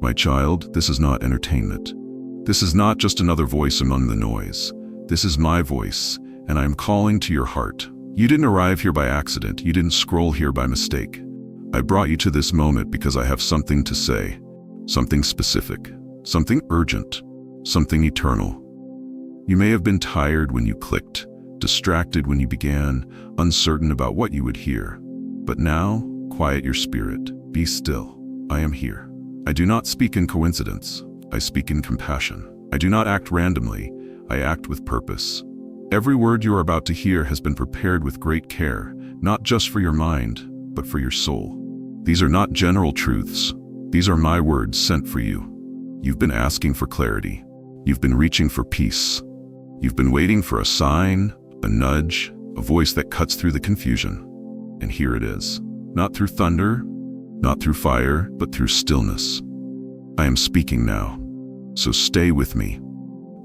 My child, this is not entertainment. This is not just another voice among the noise. This is my voice, and I am calling to your heart. You didn't arrive here by accident. You didn't scroll here by mistake. I brought you to this moment because I have something to say. Something specific. Something urgent. Something eternal. You may have been tired when you clicked, distracted when you began, uncertain about what you would hear. But now, quiet your spirit. Be still. I am here. I do not speak in coincidence. I speak in compassion. I do not act randomly. I act with purpose. Every word you are about to hear has been prepared with great care, not just for your mind, but for your soul. These are not general truths. These are my words sent for you. You've been asking for clarity. You've been reaching for peace. You've been waiting for a sign, a nudge, a voice that cuts through the confusion. And here it is. Not through thunder, not through fire, but through stillness. I am speaking now. So stay with me.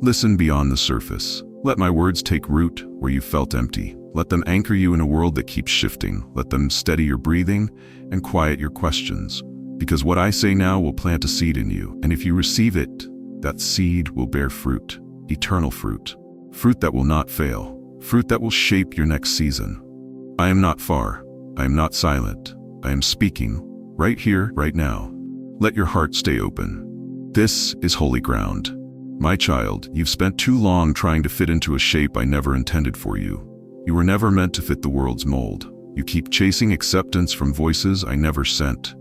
Listen beyond the surface. Let my words take root where you felt empty. Let them anchor you in a world that keeps shifting. Let them steady your breathing and quiet your questions. Because what I say now will plant a seed in you. And if you receive it, that seed will bear fruit. Eternal fruit. Fruit that will not fail. Fruit that will shape your next season. I am not far. I am not silent. I am speaking. Right here, right now. Let your heart stay open. This is holy ground. My child, you've spent too long trying to fit into a shape I never intended for you. You were never meant to fit the world's mold. You keep chasing acceptance from voices I never sent.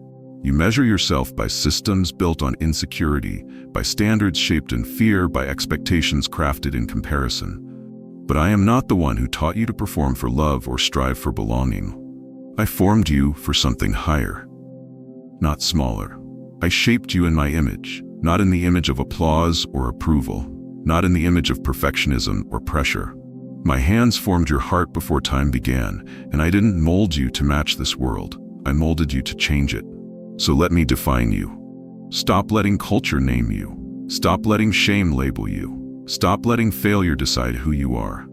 You measure yourself by systems built on insecurity, by standards shaped in fear, by expectations crafted in comparison. But I am not the one who taught you to perform for love or strive for belonging. I formed you for something higher, not smaller. I shaped you in my image, not in the image of applause or approval, not in the image of perfectionism or pressure. My hands formed your heart before time began, and I didn't mold you to match this world. I molded you to change it. So let me define you. Stop letting culture name you. Stop letting shame label you. Stop letting failure decide who you are.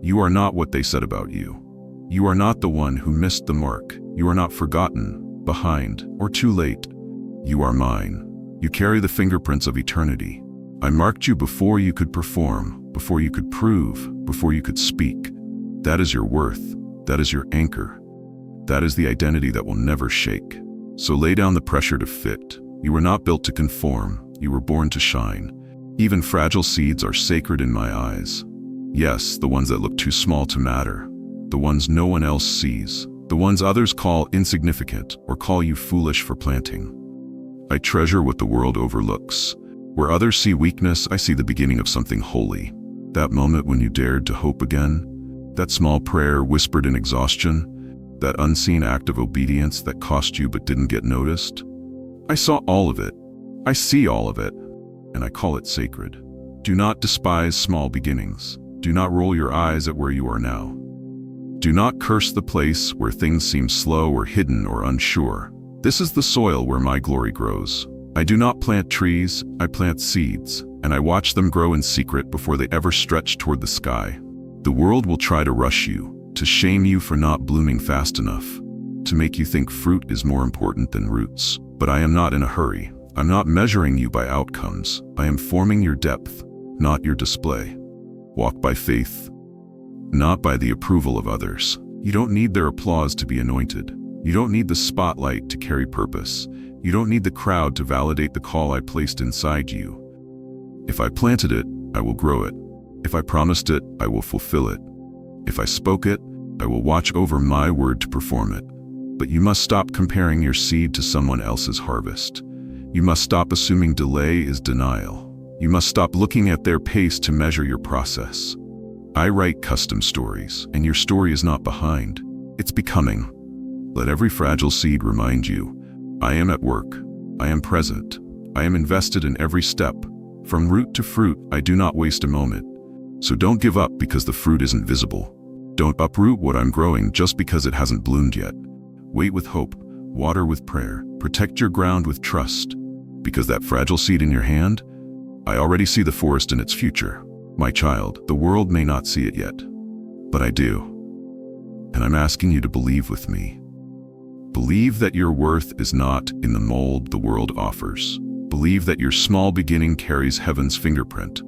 You are not what they said about you. You are not the one who missed the mark. You are not forgotten, behind, or too late. You are mine. You carry the fingerprints of eternity. I marked you before you could perform, before you could prove, before you could speak. That is your worth. That is your anchor. That is the identity that will never shake. So lay down the pressure to fit. You were not built to conform. You were born to shine. Even fragile seeds are sacred in my eyes. Yes, the ones that look too small to matter. The ones no one else sees. The ones others call insignificant or call you foolish for planting. I treasure what the world overlooks. Where others see weakness, I see the beginning of something holy. That moment when you dared to hope again. That small prayer whispered in exhaustion. That unseen act of obedience that cost you but didn't get noticed. I saw all of it. I see all of it. And I call it sacred. Do not despise small beginnings. Do not roll your eyes at where you are now. Do not curse the place where things seem slow or hidden or unsure. This is the soil where my glory grows. I do not plant trees, I plant seeds, and I watch them grow in secret before they ever stretch toward the sky. The world will try to rush you, to shame you for not blooming fast enough, to make you think fruit is more important than roots. But I am not in a hurry. I'm not measuring you by outcomes. I am forming your depth, not your display. Walk by faith, not by the approval of others. You don't need their applause to be anointed. You don't need the spotlight to carry purpose. You don't need the crowd to validate the call I placed inside you. If I planted it, I will grow it. If I promised it, I will fulfill it. If I spoke it, I will watch over my word to perform it. But you must stop comparing your seed to someone else's harvest. You must stop assuming delay is denial. You must stop looking at their pace to measure your process. I write custom stories, and your story is not behind. It's becoming. Let every fragile seed remind you, I am at work. I am present. I am invested in every step. From root to fruit, I do not waste a moment. So don't give up because the fruit isn't visible. Don't uproot what I'm growing just because it hasn't bloomed yet. Wait with hope, water with prayer, protect your ground with trust. Because that fragile seed in your hand, I already see the forest in its future. My child, the world may not see it yet, but I do. And I'm asking you to believe with me. Believe that your worth is not in the mold the world offers. Believe that your small beginning carries heaven's fingerprint.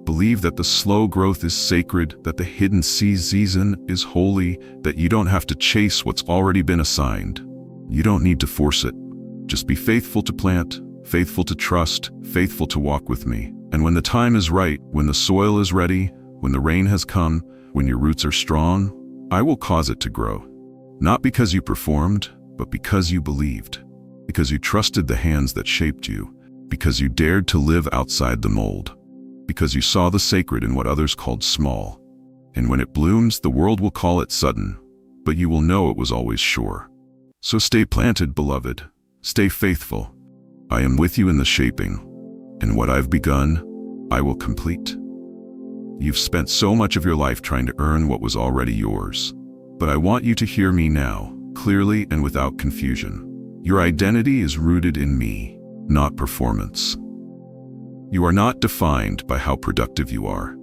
Believe that the slow growth is sacred, that the hidden season is holy, that you don't have to chase what's already been assigned. You don't need to force it. Just be faithful to plant, faithful to trust, faithful to walk with me. And when the time is right, when the soil is ready, when the rain has come, when your roots are strong, I will cause it to grow. Not because you performed, but because you believed. Because you trusted the hands that shaped you. Because you dared to live outside the mold. Because you saw the sacred in what others called small. And when it blooms, the world will call it sudden, but you will know it was always sure. So stay planted, beloved. Stay faithful. I am with you in the shaping, and what I've begun, I will complete. You've spent so much of your life trying to earn what was already yours. But I want you to hear me now, clearly and without confusion. Your identity is rooted in me, not performance. You are not defined by how productive you are.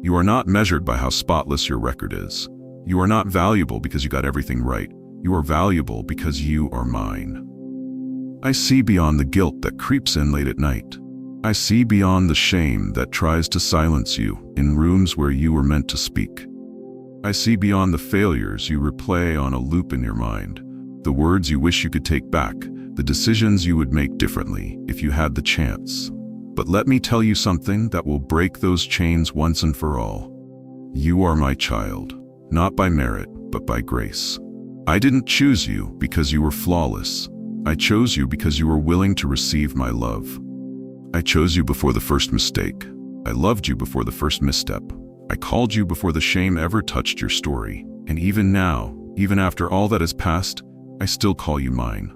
You are not measured by how spotless your record is. You are not valuable because you got everything right. You are valuable because you are mine. I see beyond the guilt that creeps in late at night. I see beyond the shame that tries to silence you in rooms where you were meant to speak. I see beyond the failures you replay on a loop in your mind, the words you wish you could take back, the decisions you would make differently if you had the chance. But let me tell you something that will break those chains once and for all. You are my child, not by merit, but by grace. I didn't choose you because you were flawless. I chose you because you were willing to receive my love. I chose you before the first mistake. I loved you before the first misstep. I called you before the shame ever touched your story. And even now, even after all that has passed, I still call you mine.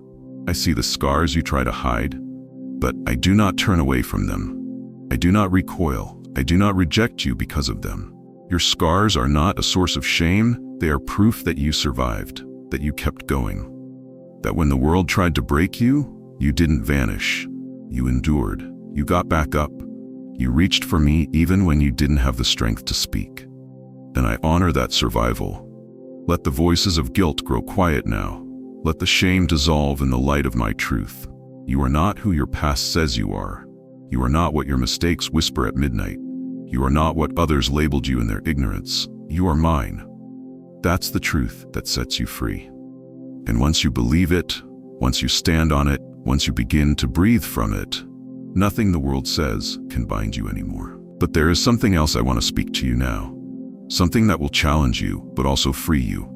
I see the scars you try to hide, but I do not turn away from them. I do not recoil. I do not reject you because of them. Your scars are not a source of shame. They are proof that you survived, that you kept going. That when the world tried to break you, you didn't vanish. You endured. You got back up. You reached for me even when you didn't have the strength to speak. And I honor that survival. Let the voices of guilt grow quiet now. Let the shame dissolve in the light of my truth. You are not who your past says you are. You are not what your mistakes whisper at midnight. You are not what others labeled you in their ignorance. You are mine. That's the truth that sets you free. And once you believe it, once you stand on it, once you begin to breathe from it, nothing the world says can bind you anymore. But there is something else I want to speak to you now. Something that will challenge you, but also free you.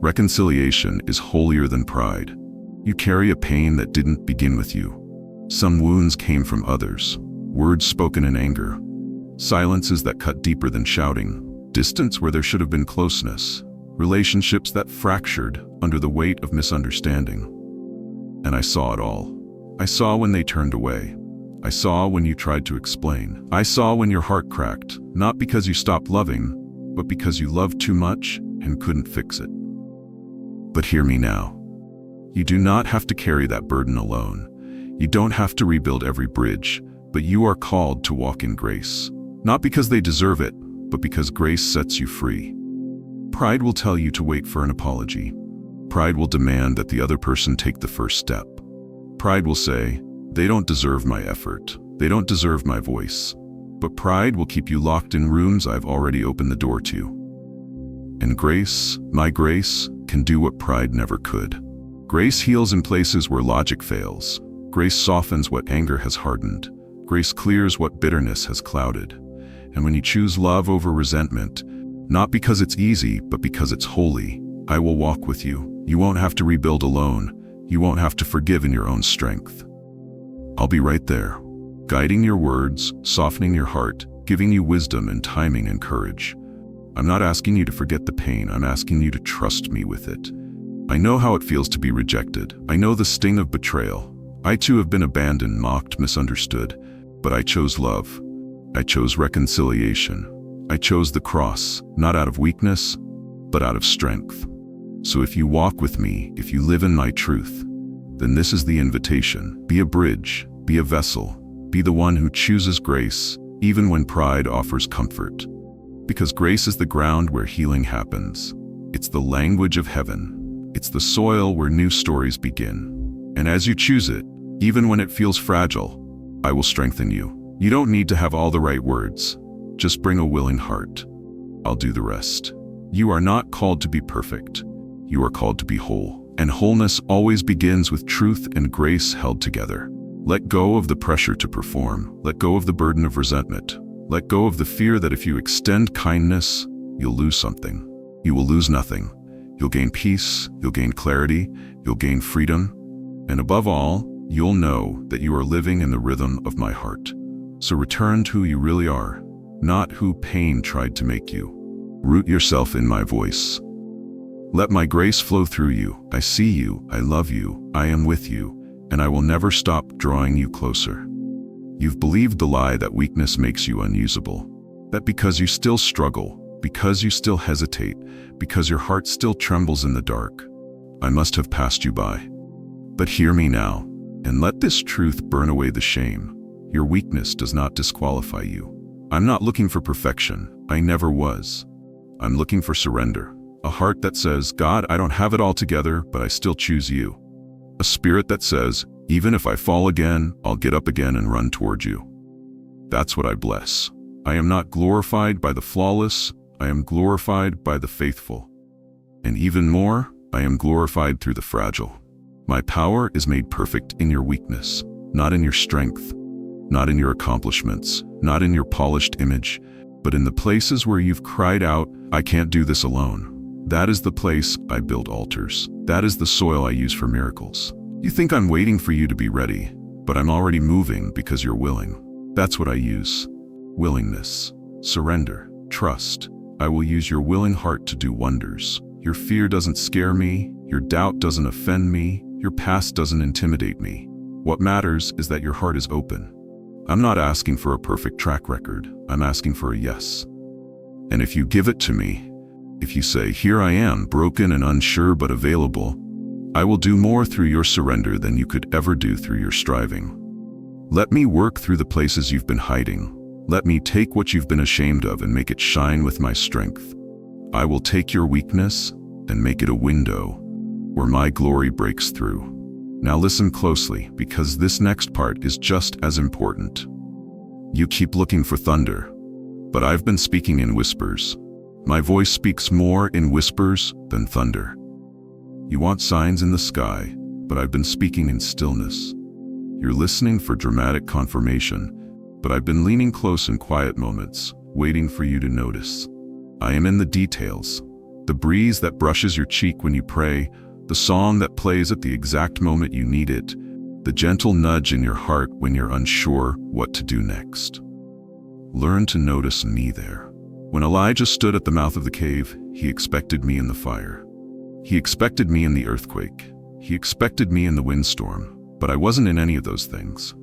Reconciliation is holier than pride. You carry a pain that didn't begin with you. Some wounds came from others, words spoken in anger, silences that cut deeper than shouting, distance where there should have been closeness, relationships that fractured under the weight of misunderstanding. And I saw it all. I saw when they turned away. I saw when you tried to explain. I saw when your heart cracked, not because you stopped loving, but because you loved too much and couldn't fix it. But hear me now. You do not have to carry that burden alone. You don't have to rebuild every bridge, but you are called to walk in grace. Not because they deserve it, but because grace sets you free. Pride will tell you to wait for an apology. Pride will demand that the other person take the first step. Pride will say, they don't deserve my effort. They don't deserve my voice. But pride will keep you locked in rooms I've already opened the door to. And grace, my grace, can do what pride never could. Grace heals in places where logic fails. Grace softens what anger has hardened. Grace clears what bitterness has clouded. And when you choose love over resentment, not because it's easy, but because it's holy, I will walk with you. You won't have to rebuild alone. You won't have to forgive in your own strength. I'll be right there, guiding your words, softening your heart, giving you wisdom and timing and courage. I'm not asking you to forget the pain. I'm asking you to trust me with it. I know how it feels to be rejected. I know the sting of betrayal. I too have been abandoned, mocked, misunderstood. But I chose love. I chose reconciliation. I chose the cross, not out of weakness, but out of strength. So if you walk with me, if you live in my truth, then this is the invitation. Be a bridge, be a vessel, be the one who chooses grace, even when pride offers comfort. Because grace is the ground where healing happens. It's the language of heaven. It's the soil where new stories begin. And as you choose it, even when it feels fragile, I will strengthen you. You don't need to have all the right words. Just bring a willing heart. I'll do the rest. You are not called to be perfect. You are called to be whole. And wholeness always begins with truth and grace held together. Let go of the pressure to perform. Let go of the burden of resentment. Let go of the fear that if you extend kindness, you'll lose something. You will lose nothing. You'll gain peace, you'll gain clarity, you'll gain freedom, and above all, you'll know that you are living in the rhythm of my heart. So return to who you really are, not who pain tried to make you. Root yourself in my voice. Let my grace flow through you. I see you, I love you, I am with you, and I will never stop drawing you closer. You've believed the lie that weakness makes you unusable, that because you still struggle, because you still hesitate, because your heart still trembles in the dark, I must have passed you by. But hear me now, and let this truth burn away the shame. Your weakness does not disqualify you. I'm not looking for perfection. I never was. I'm looking for surrender. A heart that says, God, I don't have it all together, but I still choose you. A spirit that says, even if I fall again, I'll get up again and run toward you. That's what I bless. I am not glorified by the flawless. I am glorified by the faithful. And even more, I am glorified through the fragile. My power is made perfect in your weakness, not in your strength, not in your accomplishments, not in your polished image, but in the places where you've cried out, I can't do this alone. That is the place I build altars. That is the soil I use for miracles. You think I'm waiting for you to be ready, but I'm already moving because you're willing. That's what I use. Willingness, surrender, trust. I will use your willing heart to do wonders. Your fear doesn't scare me. Your doubt doesn't offend me. Your past doesn't intimidate me. What matters is that your heart is open. I'm not asking for a perfect track record. I'm asking for a yes. And if you give it to me, if you say, here I am, broken and unsure but available, I will do more through your surrender than you could ever do through your striving. Let me work through the places you've been hiding. Let me take what you've been ashamed of and make it shine with my strength. I will take your weakness and make it a window where my glory breaks through. Now listen closely, because this next part is just as important. You keep looking for thunder, but I've been speaking in whispers. My voice speaks more in whispers than thunder. You want signs in the sky, but I've been speaking in stillness. You're listening for dramatic confirmation, but I've been leaning close in quiet moments, waiting for you to notice. I am in the details. The breeze that brushes your cheek when you pray, the song that plays at the exact moment you need it, the gentle nudge in your heart when you're unsure what to do next. Learn to notice me there. When Elijah stood at the mouth of the cave, he expected me in the fire. He expected me in the earthquake. He expected me in the windstorm, but I wasn't in any of those things.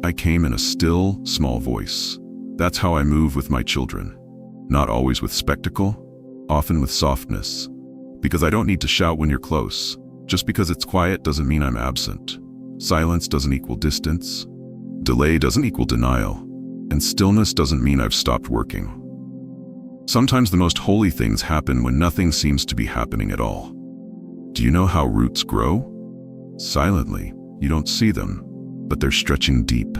I came in a still, small voice. That's how I move with my children. Not always with spectacle, often with softness. Because I don't need to shout when you're close. Just because it's quiet doesn't mean I'm absent. Silence doesn't equal distance. Delay doesn't equal denial. And stillness doesn't mean I've stopped working. Sometimes the most holy things happen when nothing seems to be happening at all. Do you know how roots grow? Silently. You don't see them, but they're stretching deep,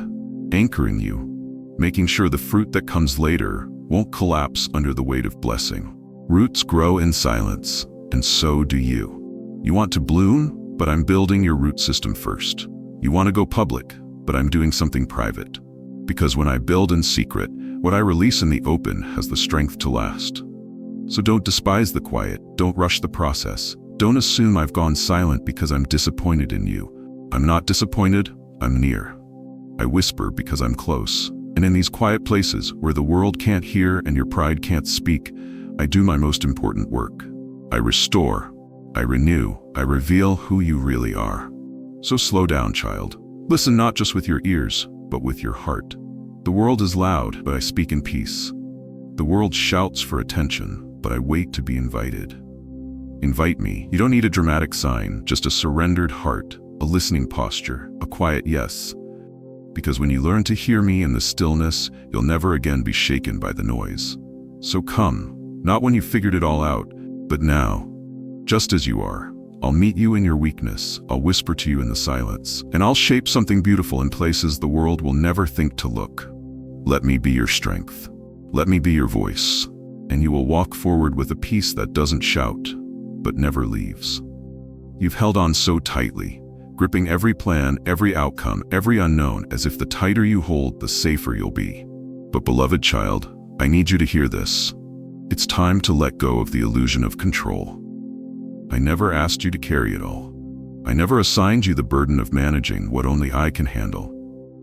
anchoring you, making sure the fruit that comes later won't collapse under the weight of blessing. Roots grow in silence, and so do you. You want to bloom, but I'm building your root system first. You want to go public, but I'm doing something private. Because when I build in secret, what I release in the open has the strength to last. So don't despise the quiet, don't rush the process. Don't assume I've gone silent because I'm disappointed in you. I'm not disappointed, I'm near. I whisper because I'm close. And in these quiet places where the world can't hear and your pride can't speak, I do my most important work. I restore, I renew, I reveal who you really are. So slow down, child. Listen not just with your ears, but with your heart. The world is loud, but I speak in peace. The world shouts for attention, but I wait to be invited. Invite me. You don't need a dramatic sign, just a surrendered heart, a listening posture, a quiet yes. Because when you learn to hear me in the stillness, you'll never again be shaken by the noise. So come, not when you've figured it all out, but now, just as you are. I'll meet you in your weakness, I'll whisper to you in the silence, and I'll shape something beautiful in places the world will never think to look. Let me be your strength. Let me be your voice, and you will walk forward with a peace that doesn't shout, but never leaves. You've held on so tightly, gripping every plan, every outcome, every unknown, as if the tighter you hold, the safer you'll be. But beloved child, I need you to hear this. It's time to let go of the illusion of control. I never asked you to carry it all. I never assigned you the burden of managing what only I can handle.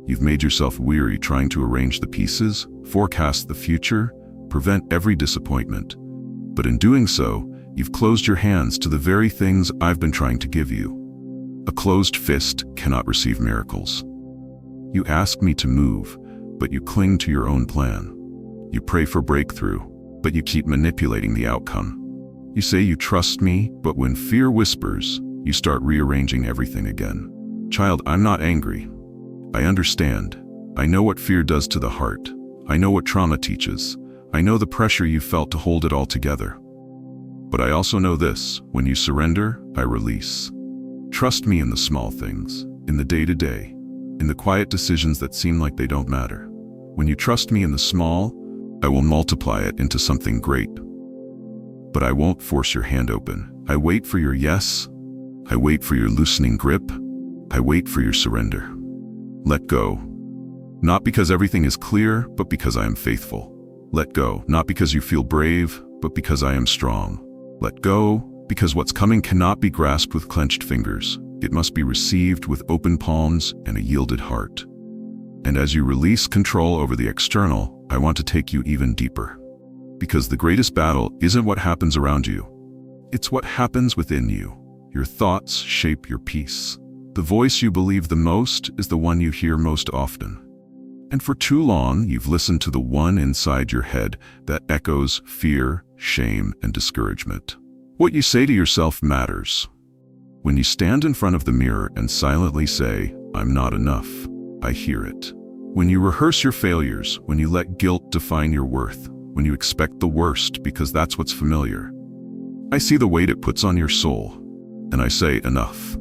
You've made yourself weary trying to arrange the pieces, forecast the future, prevent every disappointment. But in doing so, you've closed your hands to the very things I've been trying to give you. A closed fist cannot receive miracles. You ask me to move, but you cling to your own plan. You pray for breakthrough, but you keep manipulating the outcome. You say you trust me, but when fear whispers, you start rearranging everything again. Child, I'm not angry. I understand. I know what fear does to the heart. I know what trauma teaches. I know the pressure you felt to hold it all together. But I also know this: when you surrender, I release. Trust me in the small things, in the day-to-day, in the quiet decisions that seem like they don't matter. When you trust me in the small, I will multiply it into something great. But I won't force your hand open. I wait for your yes. I wait for your loosening grip. I wait for your surrender. Let go. Not because everything is clear, but because I am faithful. Let go, not because you feel brave, but because I am strong. Let go, because what's coming cannot be grasped with clenched fingers. It must be received with open palms and a yielded heart. And as you release control over the external, I want to take you even deeper. Because the greatest battle isn't what happens around you. It's what happens within you. Your thoughts shape your peace. The voice you believe the most is the one you hear most often. And for too long, you've listened to the one inside your head that echoes fear, shame, and discouragement. What you say to yourself matters. When you stand in front of the mirror and silently say, "I'm not enough," I hear it. When you rehearse your failures, when you let guilt define your worth, when you expect the worst because that's what's familiar, I see the weight it puts on your soul, and I say, enough.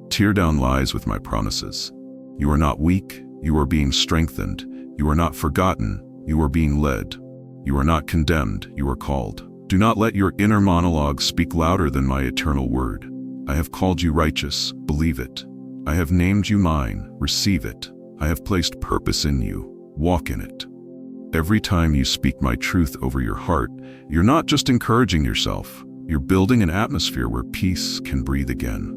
Tear down lies with my promises. You are not weak, you are being strengthened. You are not forgotten, you are being led. You are not condemned, you are called. Do not let your inner monologue speak louder than my eternal word. I have called you righteous, believe it. I have named you mine, receive it. I have placed purpose in you, walk in it. Every time you speak my truth over your heart, you're not just encouraging yourself, you're building an atmosphere where peace can breathe again.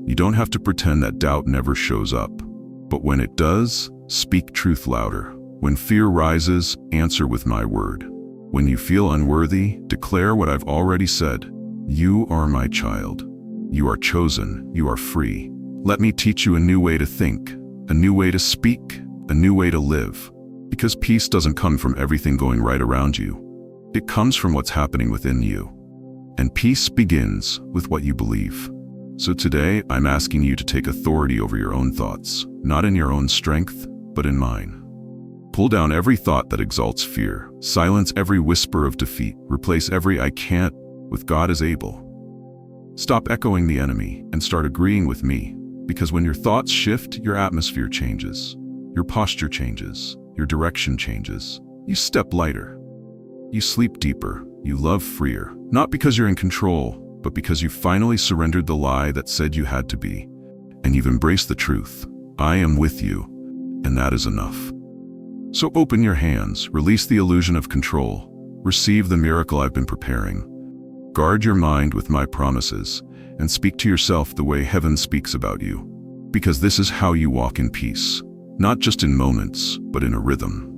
You don't have to pretend that doubt never shows up. But when it does, speak truth louder. When fear rises, answer with my word. When you feel unworthy, declare what I've already said. You are my child. You are chosen. You are free. Let me teach you a new way to think, a new way to speak, a new way to live. Because peace doesn't come from everything going right around you. It comes from what's happening within you. And peace begins with what you believe. So today, I'm asking you to take authority over your own thoughts, not in your own strength, but in mine. Pull down every thought that exalts fear, silence every whisper of defeat, replace every "I can't" with "God is able." Stop echoing the enemy and start agreeing with me, because when your thoughts shift, your atmosphere changes, your posture changes, your direction changes. You step lighter. You sleep deeper. You love freer, not because you're in control, but because you finally surrendered the lie that said you had to be, and you've embraced the truth. I am with you, and that is enough. So open your hands, release the illusion of control, receive the miracle I've been preparing. Guard your mind with my promises, and speak to yourself the way heaven speaks about you. Because this is how you walk in peace, not just in moments, but in a rhythm.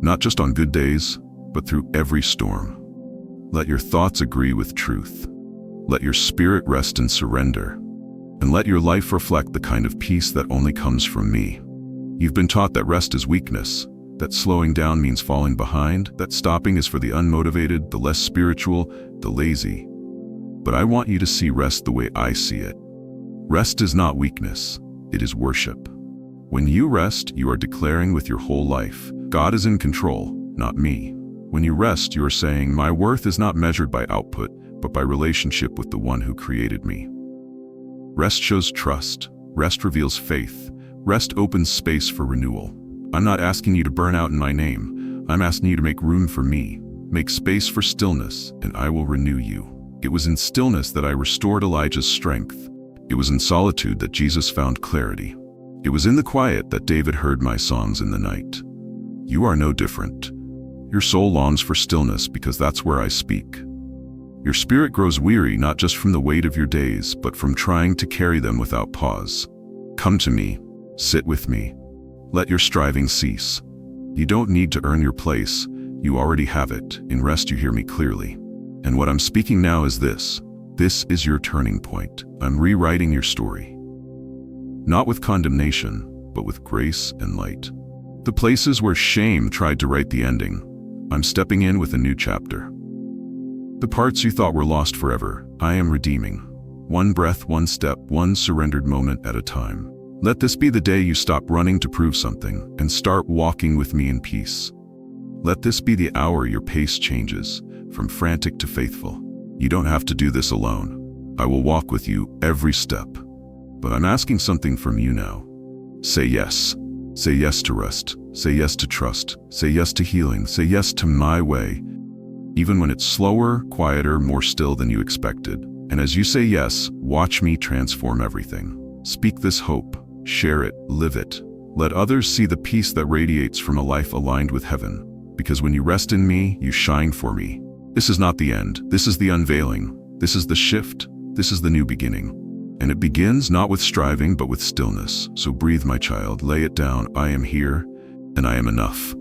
Not just on good days, but through every storm. Let your thoughts agree with truth. Let your spirit rest in surrender. And let your life reflect the kind of peace that only comes from me. You've been taught that rest is weakness, that slowing down means falling behind, that stopping is for the unmotivated, the less spiritual, the lazy. But I want you to see rest the way I see it. Rest is not weakness, it is worship. When you rest, you are declaring with your whole life, God is in control, not me. When you rest, you are saying, my worth is not measured by output, but by relationship with the one who created me. Rest shows trust. Rest reveals faith. Rest opens space for renewal. I'm not asking you to burn out in my name. I'm asking you to make room for me. Make space for stillness, and I will renew you. It was in stillness that I restored Elijah's strength. It was in solitude that Jesus found clarity. It was in the quiet that David heard my songs in the night. You are no different. Your soul longs for stillness because that's where I speak. Your spirit grows weary not just from the weight of your days, but from trying to carry them without pause. Come to me. Sit with me. Let your striving cease. You don't need to earn your place. You already have it. In rest you hear me clearly. And what I'm speaking now is this. This is your turning point. I'm rewriting your story. Not with condemnation, but with grace and light. The places where shame tried to write the ending, I'm stepping in with a new chapter. The parts you thought were lost forever, I am redeeming. One breath, one step, one surrendered moment at a time. Let this be the day you stop running to prove something and start walking with me in peace. Let this be the hour your pace changes, from frantic to faithful. You don't have to do this alone. I will walk with you every step. But I'm asking something from you now. Say yes. Say yes to rest. Say yes to trust. Say yes to healing. Say yes to my way. Even when it's slower, quieter, more still than you expected. And as you say yes, watch me transform everything. Speak this hope. Share it. Live it. Let others see the peace that radiates from a life aligned with heaven. Because when you rest in me, you shine for me. This is not the end. This is the unveiling. This is the shift. This is the new beginning. And it begins not with striving, but with stillness. So breathe, my child. Lay it down. I am here, and I am enough.